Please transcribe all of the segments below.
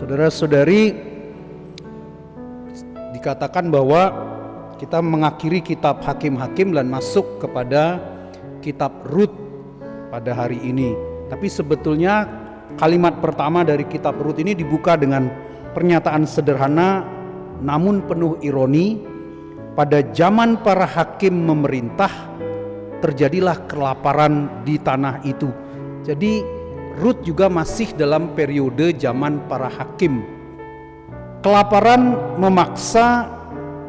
Saudara-saudari, dikatakan bahwa kita mengakhiri kitab Hakim-Hakim dan masuk kepada kitab Rut pada hari ini. Tapi sebetulnya kalimat pertama dari kitab Rut ini dibuka dengan pernyataan sederhana namun penuh ironi. Pada zaman para hakim memerintah, terjadilah kelaparan di tanah itu. Jadi Rut juga masih dalam periode zaman para hakim. Kelaparan memaksa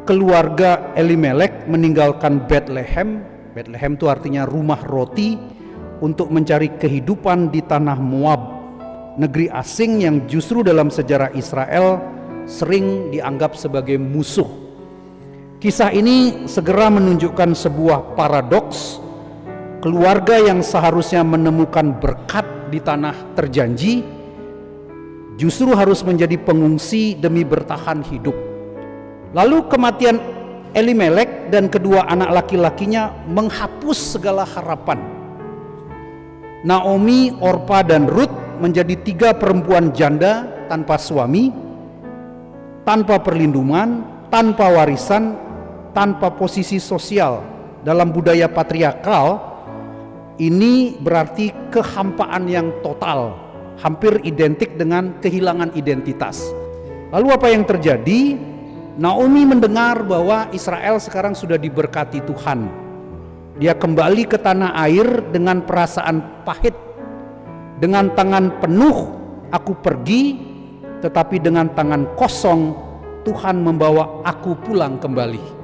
keluarga Elimelek meninggalkan Bethlehem. Bethlehem itu artinya rumah roti, untuk mencari kehidupan di tanah Moab, negeri asing yang justru dalam sejarah Israel sering dianggap sebagai musuh. Kisah ini segera menunjukkan sebuah paradoks. Keluarga yang seharusnya menemukan berkat di tanah terjanji justru harus menjadi pengungsi demi bertahan hidup. Lalu kematian Elimelek dan kedua anak laki-lakinya menghapus segala harapan. Naomi, Orpa, dan Rut menjadi 3 perempuan janda tanpa suami, tanpa perlindungan, tanpa warisan, tanpa posisi sosial. Dalam budaya patriarkal, ini berarti kehampaan yang total, hampir identik dengan kehilangan identitas. Lalu apa yang terjadi? Naomi mendengar bahwa Israel sekarang sudah diberkati Tuhan. Dia kembali ke tanah air dengan perasaan pahit. Dengan tangan penuh aku pergi, tetapi dengan tangan kosong Tuhan membawa aku pulang kembali.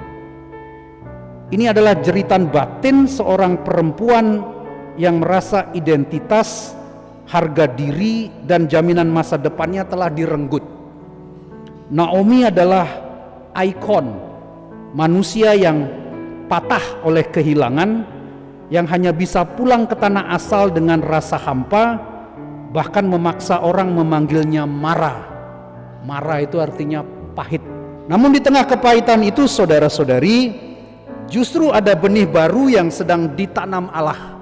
Ini adalah jeritan batin seorang perempuan yang merasa identitas, harga diri, dan jaminan masa depannya telah direnggut. Naomi adalah ikon manusia yang patah oleh kehilangan, yang hanya bisa pulang ke tanah asal dengan rasa hampa, bahkan memaksa orang memanggilnya Mara. Mara itu artinya pahit. Namun di tengah kepahitan itu, saudara-saudari, justru ada benih baru yang sedang ditanam Allah.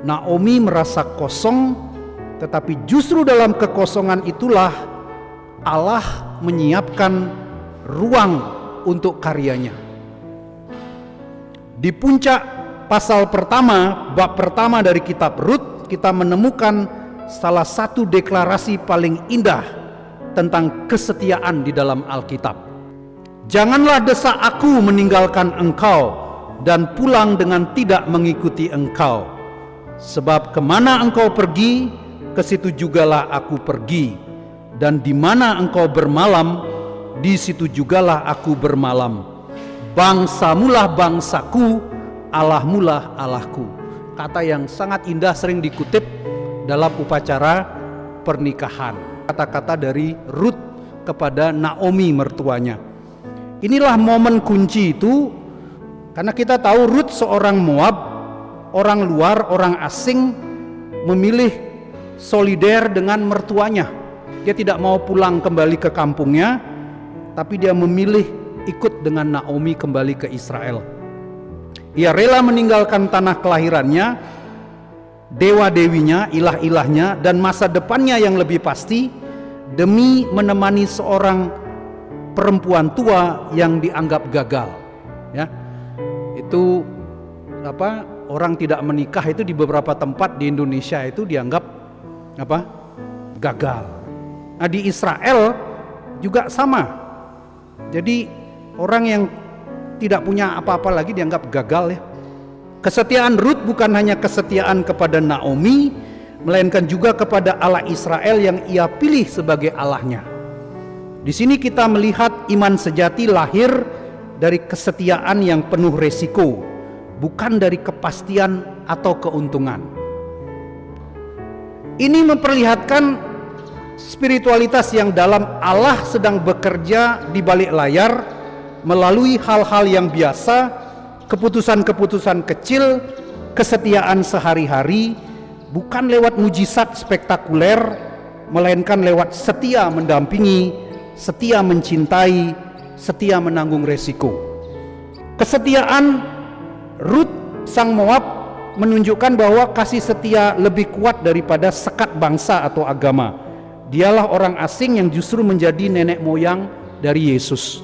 Naomi merasa kosong, tetapi justru dalam kekosongan itulah Allah menyiapkan ruang untuk karyanya. Di puncak pasal pertama, bab pertama dari kitab Rut, kita menemukan salah satu deklarasi paling indah tentang kesetiaan di dalam Alkitab. Janganlah desak aku meninggalkan engkau dan pulang dengan tidak mengikuti engkau. Sebab kemana engkau pergi, ke situ jugalah aku pergi, dan di mana engkau bermalam, di situ jugalah aku bermalam. Bangsamulah bangsaku, Allahmulah Allahku. Kata yang sangat indah sering dikutip dalam upacara pernikahan. Kata-kata dari Rut kepada Naomi mertuanya. Inilah momen kunci itu, karena kita tahu Rut seorang Moab, orang luar, orang asing, memilih solider dengan mertuanya. Dia tidak mau pulang kembali ke kampungnya, tapi dia memilih ikut dengan Naomi kembali ke Israel. Ia rela meninggalkan tanah kelahirannya, dewa-dewinya, ilah-ilahnya, dan masa depannya yang lebih pasti, demi menemani seorang perempuan tua yang dianggap gagal. Ya, itu orang tidak menikah itu di beberapa tempat di Indonesia itu dianggap gagal. Nah, di Israel juga sama. Jadi orang yang tidak punya apa-apa lagi dianggap gagal ya. Kesetiaan Rut bukan hanya kesetiaan kepada Naomi, melainkan juga kepada Allah Israel yang ia pilih sebagai Allahnya. Di sini kita melihat iman sejati lahir dari kesetiaan yang penuh resiko, bukan dari kepastian atau keuntungan. Ini memperlihatkan spiritualitas yang dalam Allah sedang bekerja di balik layar melalui hal-hal yang biasa, keputusan-keputusan kecil, kesetiaan sehari-hari, bukan lewat mujizat spektakuler, melainkan lewat setia mendampingi, setia mencintai, setia menanggung resiko. Kesetiaan Rut sang Moab menunjukkan bahwa kasih setia lebih kuat daripada sekat bangsa atau agama. Dialah orang asing yang justru menjadi nenek moyang dari Yesus.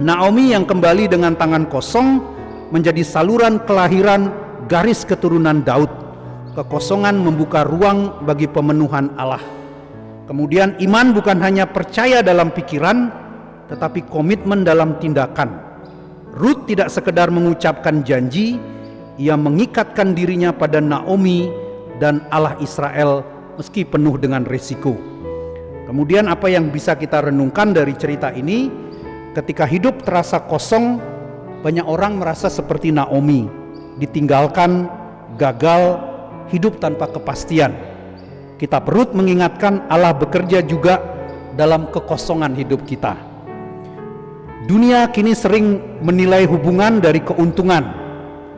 Naomi yang kembali dengan tangan kosong menjadi saluran kelahiran garis keturunan Daud. Kekosongan membuka ruang bagi pemenuhan Allah. Kemudian iman bukan hanya percaya dalam pikiran, tetapi komitmen dalam tindakan. Rut tidak sekedar mengucapkan janji, ia mengikatkan dirinya pada Naomi dan Allah Israel meski penuh dengan risiko. Kemudian apa yang bisa kita renungkan dari cerita ini? Ketika hidup terasa kosong, banyak orang merasa seperti Naomi, ditinggalkan, gagal, hidup tanpa kepastian. Kitab Rut mengingatkan Allah bekerja juga dalam kekosongan hidup kita. Dunia kini sering menilai hubungan dari keuntungan.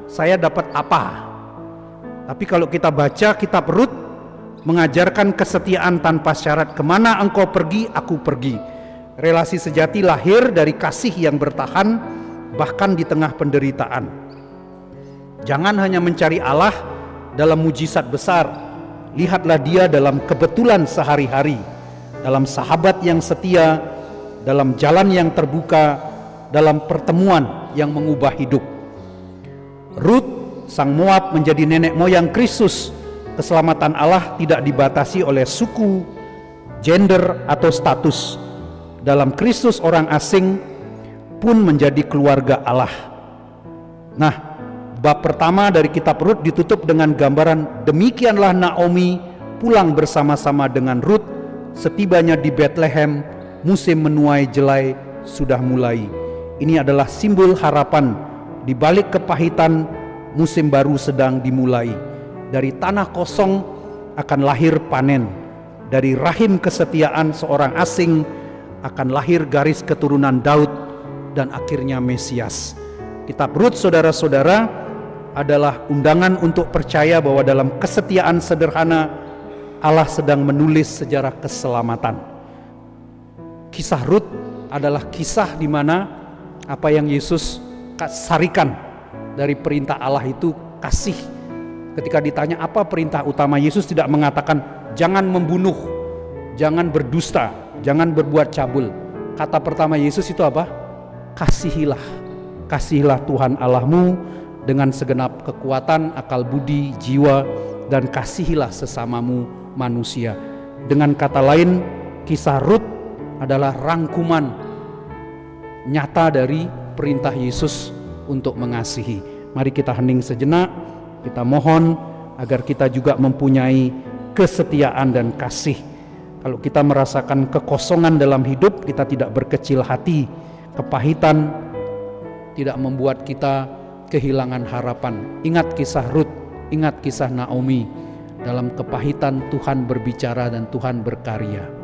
Saya dapat apa? Tapi kalau kita baca kitab Rut, mengajarkan kesetiaan tanpa syarat. Kemana engkau pergi, aku pergi. Relasi sejati lahir dari kasih yang bertahan, bahkan di tengah penderitaan. Jangan hanya mencari Allah dalam mujizat besar, lihatlah Dia dalam kebetulan sehari-hari, dalam sahabat yang setia, dalam jalan yang terbuka, dalam pertemuan yang mengubah hidup. Rut, sang Moab, menjadi nenek moyang Kristus. Keselamatan Allah tidak dibatasi oleh suku, gender, atau status. Dalam Kristus orang asing pun menjadi keluarga Allah. Nah, bab pertama dari kitab Rut ditutup dengan gambaran demikianlah Naomi pulang bersama-sama dengan Rut. Setibanya di Bethlehem, musim menuai jelai sudah mulai. Ini adalah simbol harapan. Di balik kepahitan, musim baru sedang dimulai. Dari tanah kosong akan lahir panen. Dari rahim kesetiaan seorang asing akan lahir garis keturunan Daud dan akhirnya Mesias. Kitab Rut, saudara-saudara, adalah undangan untuk percaya bahwa dalam kesetiaan sederhana Allah sedang menulis sejarah keselamatan. Kisah Rut adalah kisah di mana apa yang Yesus sarikan dari perintah Allah itu kasih. Ketika ditanya apa perintah utama, Yesus tidak mengatakan jangan membunuh, jangan berdusta, jangan berbuat cabul. Kata pertama Yesus itu apa? Kasihilah. Kasihilah Tuhan Allahmu dengan segenap kekuatan, akal budi, jiwa, dan kasihilah sesamamu manusia. Dengan kata lain, kisah Rut adalah rangkuman nyata dari perintah Yesus untuk mengasihi. Mari kita hening sejenak. Kita mohon agar kita juga mempunyai kesetiaan dan kasih. Kalau kita merasakan kekosongan dalam hidup, kita tidak berkecil hati. Kepahitan tidak membuat kita kehilangan harapan. Ingat kisah Rut, ingat kisah Naomi. Dalam kepahitan Tuhan berbicara dan Tuhan berkarya.